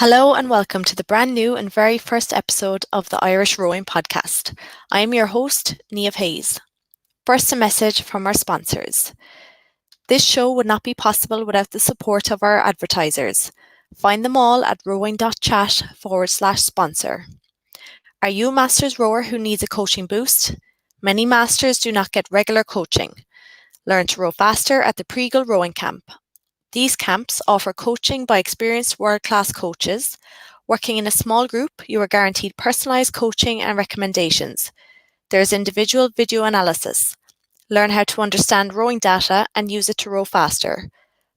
Hello and welcome to the brand new and very first episode of the Irish Rowing Podcast. I am your host, Niamh Hayes. First, a message from our sponsors. This show would not be possible without the support of our advertisers. Find them all at rowing.chat/sponsor. Are you a Masters rower who needs a coaching boost? Many Masters do not get regular coaching. Learn to row faster at the Preagle Rowing Camp. These camps offer coaching by experienced world-class coaches. Working in a small group, you are guaranteed personalised coaching and recommendations. There is individual video analysis. Learn how to understand rowing data and use it to row faster.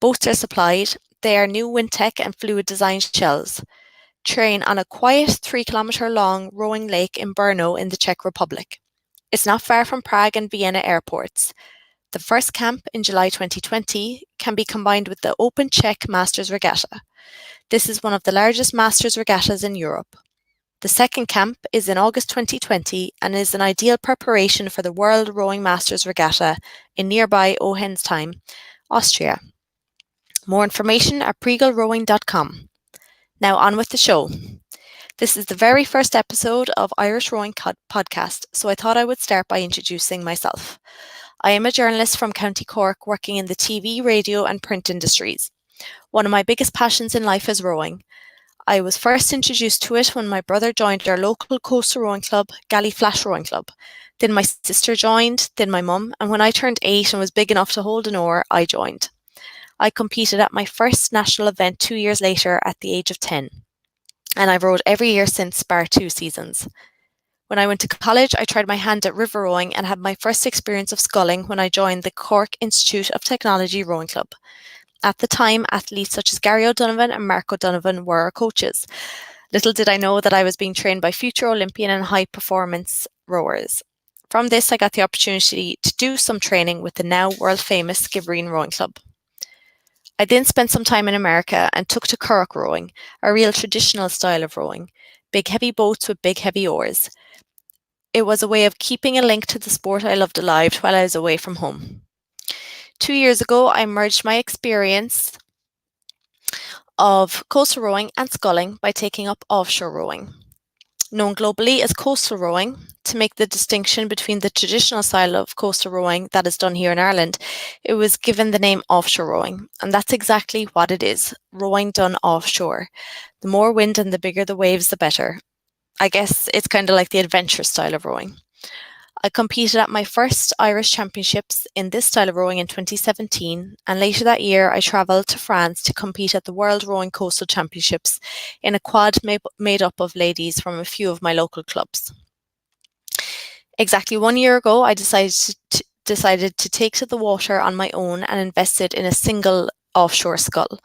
Boats are supplied. They are new Wintec and fluid design shells. Train on a quiet 3-kilometre long rowing lake in Brno in the Czech Republic. It's not far from Prague and Vienna airports. The first camp in July 2020 can be combined with the Open Czech Masters Regatta. This is one of the largest Masters regattas in Europe. The second camp is in August 2020 and is an ideal preparation for the World Rowing Masters Regatta in nearby Hohenheim, Austria. More information at preaglerowing.com. Now on with the show. This is the very first episode of Irish Rowing Podcast, so I thought I would start by introducing myself. I am a journalist from County Cork working in the TV, radio and print industries. One of my biggest passions in life is rowing. I was first introduced to it when my brother joined our local coastal rowing club, Galliflash Rowing Club. Then my sister joined, then my mum, and when I turned 8 and was big enough to hold an oar, I joined. I competed at my first national event 2 years later at the age of 10. And I've rowed every year since, bar 2 seasons. When I went to college, I tried my hand at river rowing and had my first experience of sculling when I joined the Cork Institute of Technology Rowing Club. At the time, athletes such as Gary O'Donovan and Mark O'Donovan were our coaches. Little did I know that I was being trained by future Olympian and high-performance rowers. From this, I got the opportunity to do some training with the now world-famous Skibbereen Rowing Club. I then spent some time in America and took to currach rowing, a real traditional style of rowing. Big heavy boats with big heavy oars. It was a way of keeping a link to the sport I loved alive while I was away from home. 2 years ago, I merged my experience of coastal rowing and sculling by taking up offshore rowing. Known globally as coastal rowing, to make the distinction between the traditional style of coastal rowing that is done here in Ireland, it was given the name offshore rowing, and that's exactly what it is, rowing done offshore. The more wind and the bigger the waves, the better. I guess it's kind of like the adventure style of rowing. I competed at my first Irish Championships in this style of rowing in 2017, and later that year I travelled to France to compete at the World Rowing Coastal Championships in a quad made up of ladies from a few of my local clubs. Exactly 1 year ago, I decided to take to the water on my own and invested in a single offshore scull.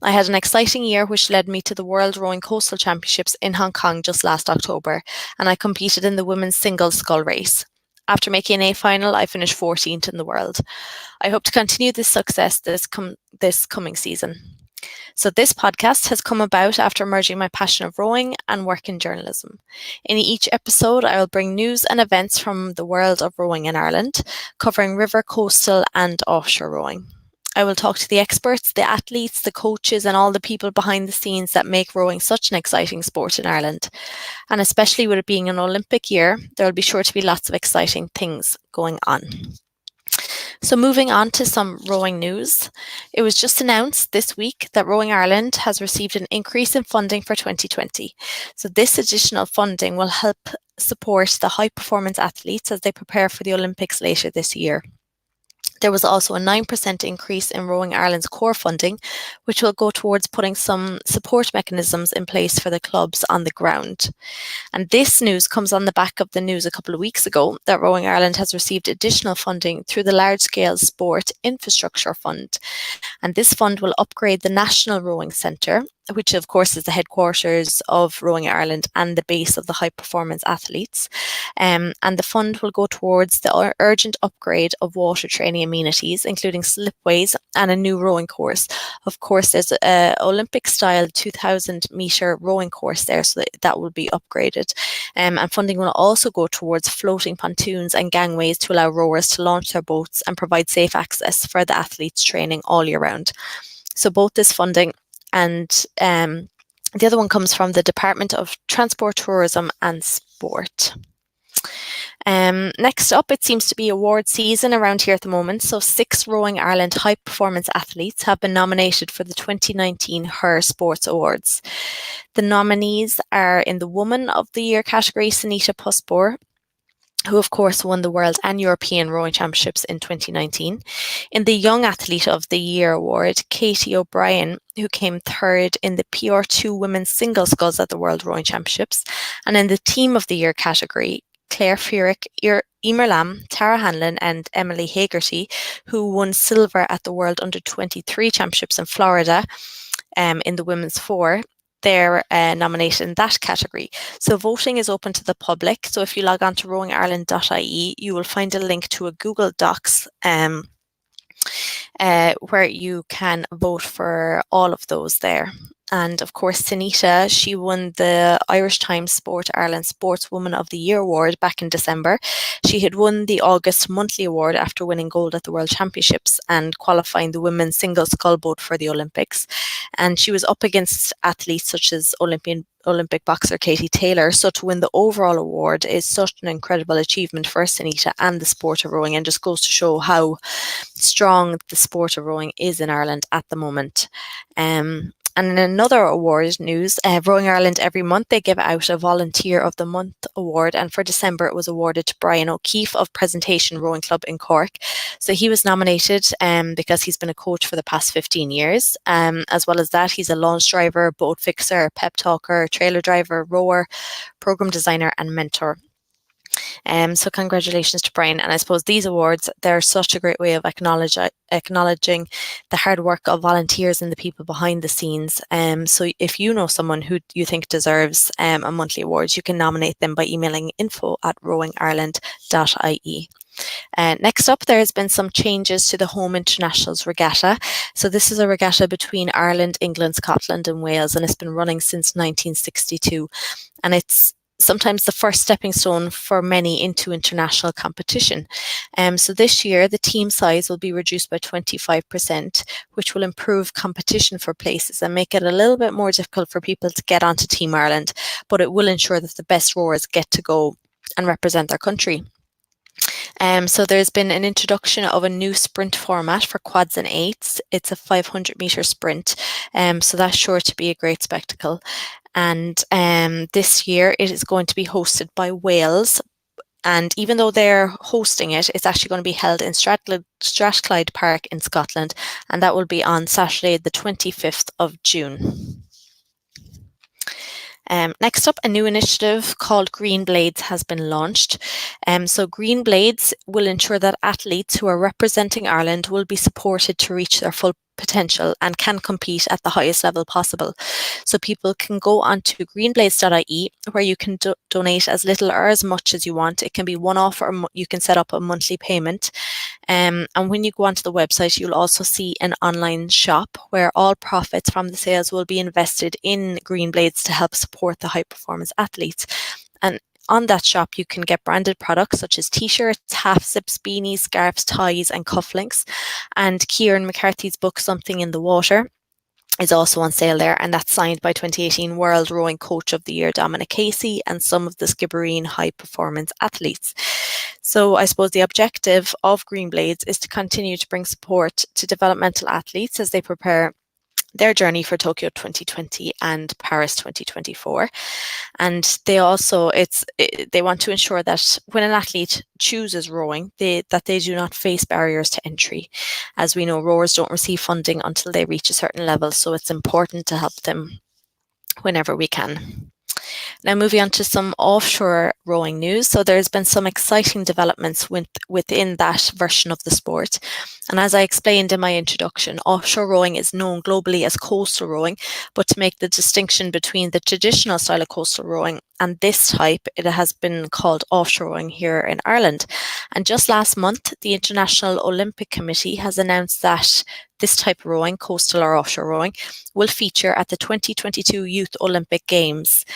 I had an exciting year which led me to the World Rowing Coastal Championships in Hong Kong just last October, and I competed in the women's single scull race. After making an A final, I finished 14th in the world. I hope to continue this success this coming season. So this podcast has come about after merging my passion of rowing and work in journalism. In each episode, I will bring news and events from the world of rowing in Ireland, covering river, coastal and offshore rowing. I will talk to the experts, the athletes, the coaches and all the people behind the scenes that make rowing such an exciting sport in Ireland. And especially with it being an Olympic year, there will be sure to be lots of exciting things going on. So moving on to some rowing news. It was just announced this week that Rowing Ireland has received an increase in funding for 2020. So this additional funding will help support the high performance athletes as they prepare for the Olympics later this year. There was also a 9% increase in Rowing Ireland's core funding, which will go towards putting some support mechanisms in place for the clubs on the ground. And this news comes on the back of the news a couple of weeks ago that Rowing Ireland has received additional funding through the Large Scale Sport Infrastructure Fund. And this fund will upgrade the National Rowing Centre, which of course is the headquarters of Rowing Ireland and the base of the high performance athletes. And the fund will go towards the urgent upgrade of water training amenities, including slipways and a new rowing course. Of course, there's an Olympic style 2,000 metre rowing course there, so that will be upgraded. And funding will also go towards floating pontoons and gangways to allow rowers to launch their boats and provide safe access for the athletes training all year round. So both this funding and The other one comes from the Department of Transport, Tourism and Sport. Next up, it seems to be award season around here at the moment. So 6 Rowing Ireland high performance athletes have been nominated for the 2019 Her Sports Awards. The nominees are in the Woman of the Year category, Sunita Puspor, who of course won the World and European Rowing Championships in 2019. In the Young Athlete of the Year award, Katie O'Brien, who came third in the PR2 Women's Single Sculls at the World Rowing Championships. And in the Team of the Year category, Claire Furyk, Emer Lamb, Tara Hanlon and Emily Hagerty, who won silver at the World Under-23 Championships in Florida in the Women's 4. They're nominated in that category. So voting is open to the public. So if you log on to rowingireland.ie, you will find a link to a Google Docs where you can vote for all of those there. And of course, Sunita, she won the Irish Times Sport Ireland Sportswoman of the Year award back in December. She had won the August monthly award after winning gold at the World Championships and qualifying the women's single scull boat for the Olympics. And she was up against athletes such as Olympic boxer Katie Taylor. So to win the overall award is such an incredible achievement for Sunita and the sport of rowing, and just goes to show how strong the sport of rowing is in Ireland at the moment. And in another award news, Rowing Ireland every month, they give out a Volunteer of the Month award. And for December, it was awarded to Brian O'Keefe of Presentation Rowing Club in Cork. So he was nominated because he's been a coach for the past 15 years. As well as that, he's a launch driver, boat fixer, pep talker, trailer driver, rower, program designer and mentor. So congratulations to Brian. And I suppose these awards, they're such a great way of acknowledging the hard work of volunteers and the people behind the scenes. So if you know someone who you think deserves a monthly award, you can nominate them by emailing info@rowingireland.ie. Next up, there has been some changes to the Home Internationals Regatta. So this is a regatta between Ireland, England, Scotland and Wales, and it's been running since 1962. And it's sometimes the first stepping stone for many into international competition. So this year, the team size will be reduced by 25%, which will improve competition for places and make it a little bit more difficult for people to get onto Team Ireland, but it will ensure that the best rowers get to go and represent their country. So there's been an introduction of a new sprint format for quads and eights. It's a 500-metre sprint, so that's sure to be a great spectacle. And this year it is going to be hosted by Wales. And even though they're hosting it, it's actually going to be held in Strathclyde Park in Scotland. And that will be on Saturday, the 25th of June. Next up, a new initiative called Green Blades has been launched. So Green Blades will ensure that athletes who are representing Ireland will be supported to reach their full potential and can compete at the highest level possible. So people can go onto greenblades.ie where you can donate as little or as much as you want. It can be one-off or you can set up a monthly payment. And when you go onto the website, you'll also see an online shop where all profits from the sales will be invested in Green Blades to help support the high performance athletes. And on that shop, you can get branded products such as t-shirts, half zips, beanies, scarves, ties and cufflinks. And Kieran McCarthy's book, Something in the Water, is also on sale there, and that's signed by 2018 World Rowing Coach of the Year Dominic Casey and some of the Skibbereen high performance athletes. So I suppose the objective of Green Blades is to continue to bring support to developmental athletes as they prepare their journey for Tokyo 2020 and Paris 2024. And they also, they want to ensure that when an athlete chooses rowing, that they do not face barriers to entry. As we know, rowers don't receive funding until they reach a certain level, so it's important to help them whenever we can. Now moving on to some offshore rowing news. So there's been some exciting developments within that version of the sport. And as I explained in my introduction, offshore rowing is known globally as coastal rowing, but to make the distinction between the traditional style of coastal rowing and this type, it has been called offshore rowing here in Ireland. And just last month, the International Olympic Committee has announced that this type of rowing, coastal or offshore rowing, will feature at the 2022 Youth Olympic Games,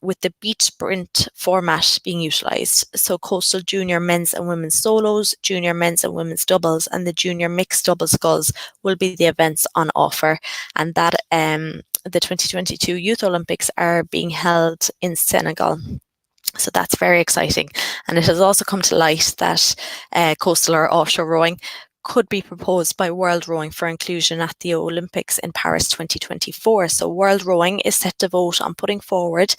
with the beach sprint format being utilised. So coastal junior men's and women's solos, junior men's and women's doubles, and the junior mixed double sculls will be the events on offer. And that the 2022 Youth Olympics are being held in Senegal. So that's very exciting. And it has also come to light that coastal or offshore rowing could be proposed by World Rowing for inclusion at the Olympics in Paris 2024. So World Rowing is set to vote on putting forward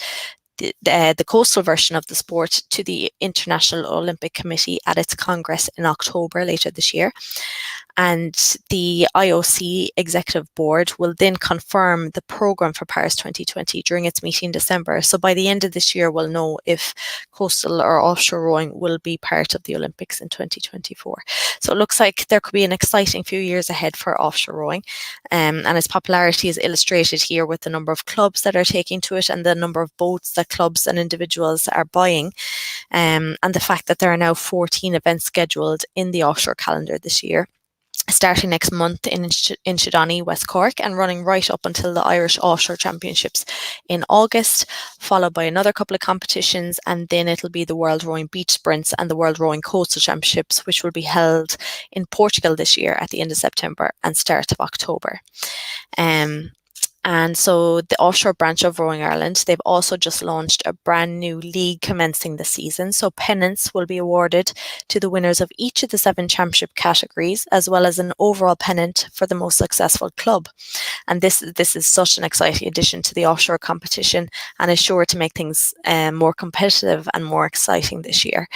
the coastal version of the sport to the International Olympic Committee at its Congress in October later this year. And the IOC Executive Board will then confirm the programme for Paris 2020 during its meeting in December. So by the end of this year, we'll know if coastal or offshore rowing will be part of the Olympics in 2024. So it looks like there could be an exciting few years ahead for offshore rowing. And its popularity is illustrated here with the number of clubs that are taking to it and the number of boats that clubs and individuals are buying. And the fact that there are now 14 events scheduled in the offshore calendar this year, starting next month in Inchydoney, West Cork, and running right up until the Irish Offshore Championships in August, followed by another couple of competitions, and then it'll be the World Rowing Beach Sprints and the World Rowing Coastal Championships, which will be held in Portugal this year at the end of September and start of October. And so the offshore branch of Rowing Ireland, they've also just launched a brand new league commencing the season. So pennants will be awarded to the winners of each of the 7 championship categories, as well as an overall pennant for the most successful club. And this is such an exciting addition to the offshore competition and is sure to make things more competitive and more exciting this year.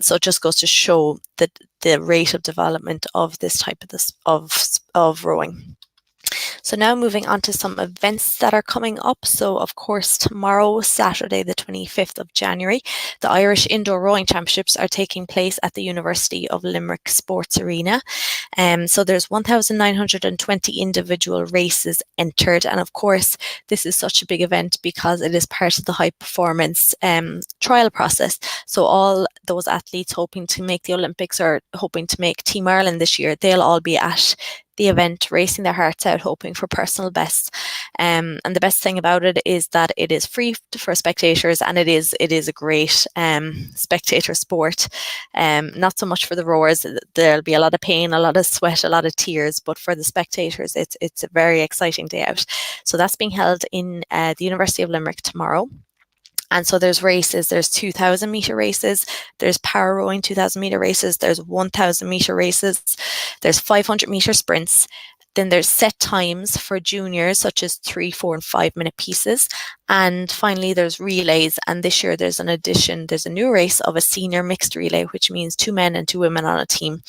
So it just goes to show that the rate of development of this type of rowing. So now moving on to some events that are coming up. So of course tomorrow, Saturday the 25th of January, the Irish Indoor Rowing Championships are taking place at the University of Limerick Sports Arena. So there's 1,920 individual races entered, and of course this is such a big event because it is part of the high performance trial process. So all those athletes hoping to make the Olympics or hoping to make Team Ireland this year, they'll all be at the event, racing their hearts out, hoping for personal bests. And the best thing about it is that it is free for spectators, and it is a great spectator sport. Not so much for the rowers. There'll be a lot of pain, a lot of sweat, a lot of tears, but for the spectators, it's a very exciting day out. So that's being held in the University of Limerick tomorrow. And so there's races, there's 2,000 metre races, there's power rowing 2,000 metre races, there's 1,000 metre races, there's 500 metre sprints. Then there's set times for juniors, such as 3, 4 and 5 minute pieces. And finally, there's relays. And this year there's a new race of a senior mixed relay, which means 2 men and 2 women on a team.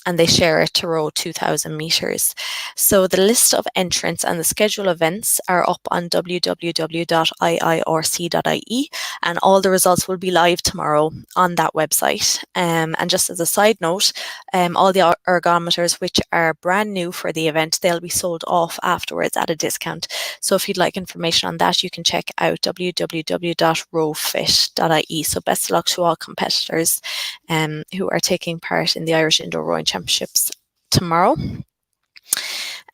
And they share it to row 2,000 metres. So the list of entrants and the schedule events are up on www.iirc.ie, and all the results will be live tomorrow on that website. And just as a side note, all the ergometers which are brand new for the event, they'll be sold off afterwards at a discount. So if you'd like information on that, you can check out www.rowfit.ie. So best of luck to all competitors who are taking part in the Irish Indoor Rowing Championships tomorrow.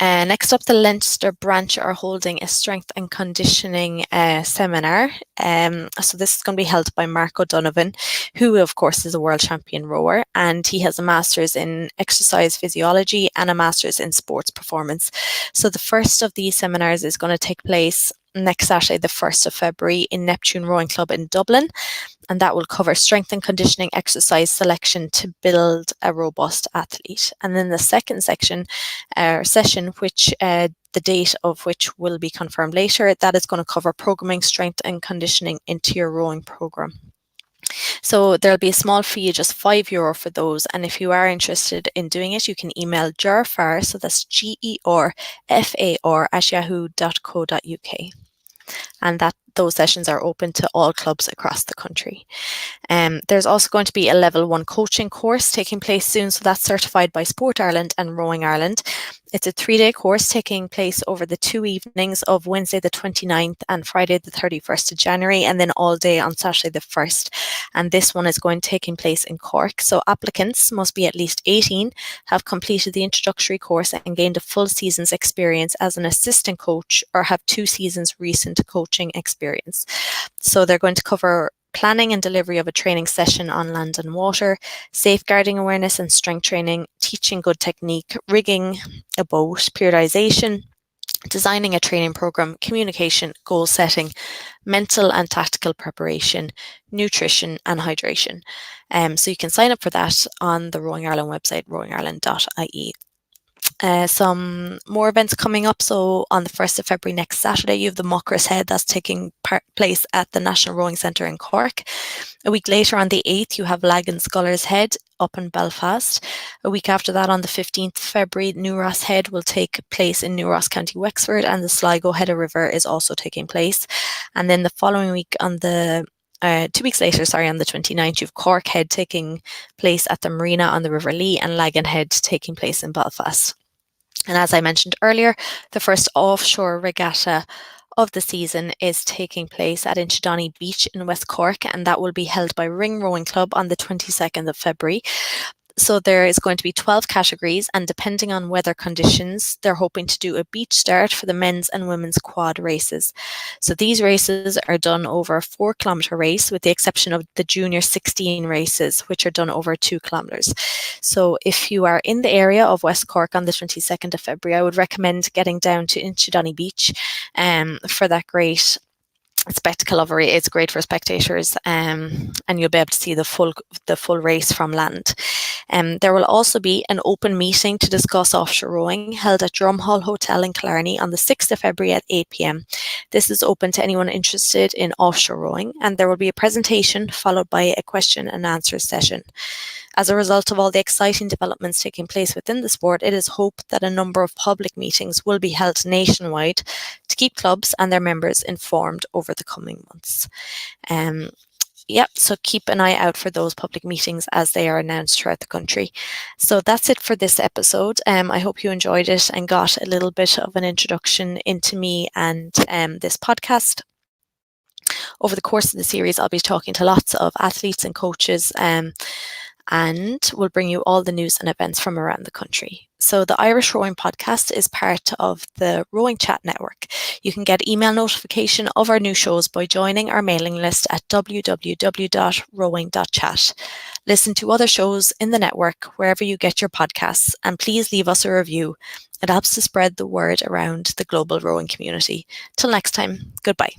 Next up, the Leinster branch are holding a strength and conditioning seminar. So this is going to be held by Mark O'Donovan, who of course is a world champion rower, and he has a master's in exercise physiology and a master's in sports performance. So the first of these seminars is going to take place next Saturday, the 1st of February, in Neptune Rowing Club in Dublin. And that will cover strength and conditioning exercise selection to build a robust athlete. And then the second session, which the date of which will be confirmed later, that is going to cover programming strength and conditioning into your rowing program. So there'll be a small fee, just €5 for those. And if you are interested in doing it, you can email gerfar, so that's GERFAR @yahoo.co.uk. And those sessions are open to all clubs across the country. There's also going to be a level 1 coaching course taking place soon. So that's certified by Sport Ireland and Rowing Ireland. It's a 3-day course taking place over the 2 evenings of Wednesday the 29th and Friday the 31st of January, and then all day on Saturday the 1st. And this one is taking place in Cork. So applicants must be at least 18, have completed the introductory course and gained a full season's experience as an assistant coach, or have 2 seasons recent coaching experience. So they're going to cover planning and delivery of a training session on land and water, safeguarding awareness and strength training, teaching good technique, rigging a boat, periodization, designing a training program, communication, goal setting, mental and tactical preparation, nutrition and hydration. So you can sign up for that on the Rowing Ireland website, rowingireland.ie. Some more events coming up. So on the 1st of February, next Saturday, you have the Muckers Head that's taking place at the National Rowing Centre in Cork. A week later, on the 8th, you have Lagan Scullers Head up in Belfast. A week after that, on the 15th of February, New Ross Head will take place in New Ross, County Wexford, and the Sligo Header River is also taking place. And then the following week, on the 2 weeks later, on the 29th, you have Cork Head taking place at the Marina on the River Lee, and Lagan Head taking place in Belfast. And as I mentioned earlier, the first offshore regatta of the season is taking place at Inchydoney Beach in West Cork, and that will be held by Ring Rowing Club on the 22nd of February. So there is going to be 12 categories, and depending on weather conditions, they're hoping to do a beach start for the men's and women's quad races. So these races are done over a 4-kilometre race, with the exception of the junior 16 races, which are done over 2 kilometres. So if you are in the area of West Cork on the 22nd of February, I would recommend getting down to Inchydoney Beach for that great spectacle of it. It's great for spectators, and you'll be able to see the full race from land. There will also be an open meeting to discuss offshore rowing held at Drumhall Hotel in Killarney on the 6th of February at 8 p.m. This is open to anyone interested in offshore rowing, and there will be a presentation followed by a question and answer session. As a result of all the exciting developments taking place within the sport, it is hoped that a number of public meetings will be held nationwide to keep clubs and their members informed over the coming months. So keep an eye out for those public meetings as they are announced throughout the country. So that's it for this episode. I hope you enjoyed it and got a little bit of an introduction into me and this podcast. Over the course of the series, I'll be talking to lots of athletes and coaches, and we'll bring you all the news and events from around the country. So the Irish Rowing Podcast is part of the Rowing Chat Network. You can get email notification of our new shows by joining our mailing list at www.rowing.chat. Listen to other shows in the network wherever you get your podcasts, and please leave us a review. It helps to spread the word around the global rowing community. Till next time, goodbye.